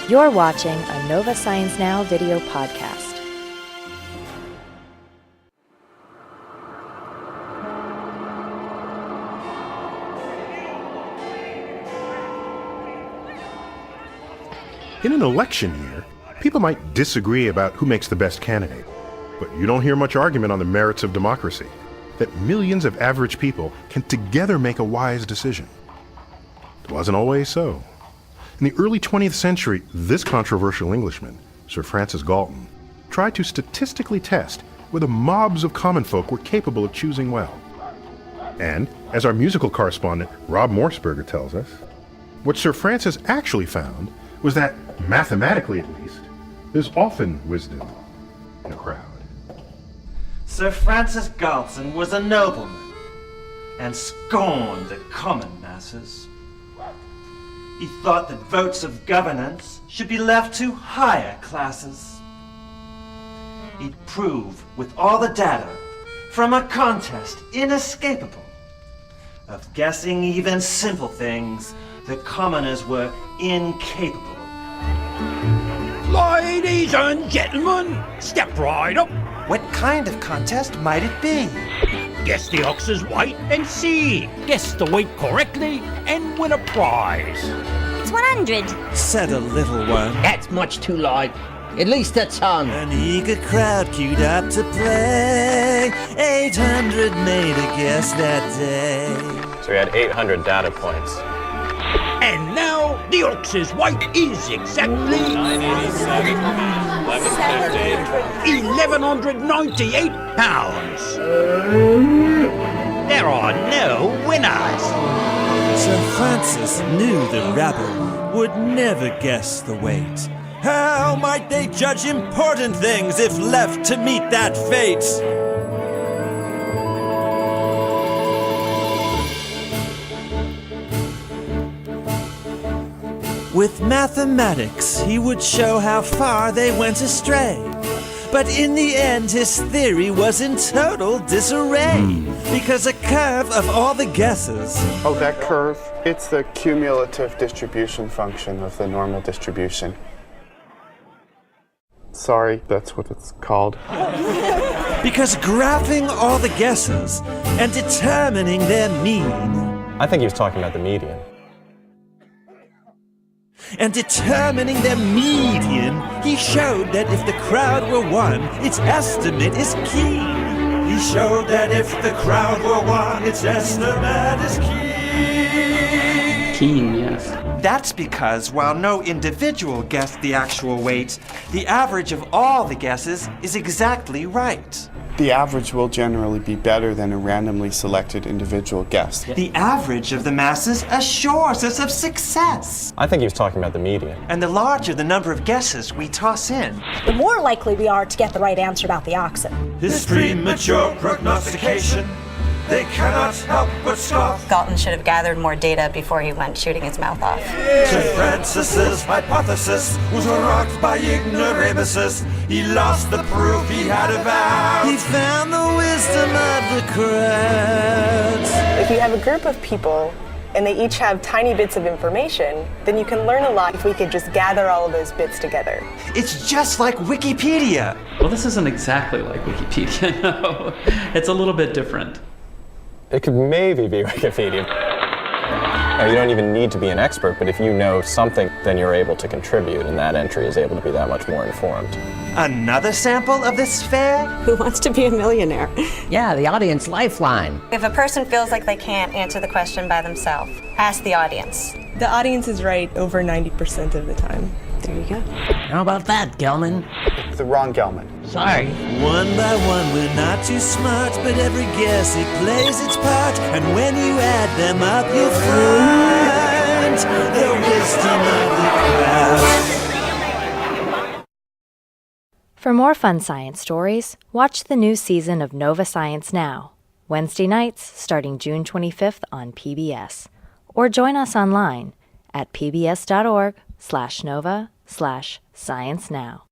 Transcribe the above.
You're watching a Nova Science Now video podcast. In an election year, people might disagree about who makes the best candidate, but you don't hear much argument on the merits of democracy, that millions of average people can together make a wise decision. It wasn't always so. In the early 20th century, this controversial Englishman, Sir Francis Galton, tried to statistically test whether mobs of common folk were capable of choosing well. And, as our musical correspondent Rob Morseberger tells us, what Sir Francis actually found was that, mathematically at least, there's often wisdom in a crowd. Sir Francis Galton was a nobleman and scorned the common masses. He thought that votes of governance should be left to higher classes. He'd prove with all the data from a contest inescapable of guessing even simple things the commoners were incapable. Ladies and gentlemen, step right up. What kind of contest might it be? Guess the ox's weight and see. Guess the weight correctly and win a prize. It's 100. Said a little one. That's much too light. At least a ton. An eager crowd queued up to play. 800 made a guess that day. So we had 800 data points. And now the ox's weight is exactly 1,198 pounds. There are no winners. Sir Francis knew the rabble would never guess the weight. How might they judge important things if left to meet that fate? With mathematics, he would show how far they went astray. But in the end, his theory was in total disarray. Because a curve of all the guesses... Oh, that curve? It's the cumulative distribution function of the normal distribution. Sorry, that's what it's called. Because graphing all the guesses and determining their mean... I think he was talking about the median. And determining their median, he showed that if the crowd were one, its estimate is keen. He showed that if the crowd were one, its estimate is keen. Keen, yes. That's because while no individual guessed the actual weight, the average of all the guesses is exactly right. The average will generally be better than a randomly selected individual guess. The average of the masses assures us of success. I think he was talking about the median. And the larger the number of guesses we toss in, The more likely we are to get the right answer about the oxen. this premature prognostication, they cannot help but scoff. Galton should have gathered more data before he went shooting his mouth off. Sir Francis's hypothesis was rocked by ignoramuses. He lost the proof he had avowed. He found the wisdom of the crowd. If you have a group of people and they each have tiny bits of information, then you can learn a lot if we could just gather all of those bits together. It's just like Wikipedia. Well, this isn't exactly like Wikipedia, no. It's a little bit different. It could maybe be Wikipedia. Now, you don't even need to be an expert, but if you know something, then you're able to contribute, and that entry is able to be that much more informed. Another sample of this fair? Who wants to be a millionaire? Yeah, the audience lifeline. If a person feels like they can't answer the question by themselves, ask the audience. The audience is right over 90% of the time. There you go. How about that, Gelman? The wrong Gelman. Sorry. One by one, we're not too smart, but every guess, it plays its part. And when you add them up, you'll find the wisdom of the crowd. For more fun science stories, watch the new season of Nova Science Now, Wednesday nights starting June 25th on PBS. Or join us online at pbs.org/nova/science now.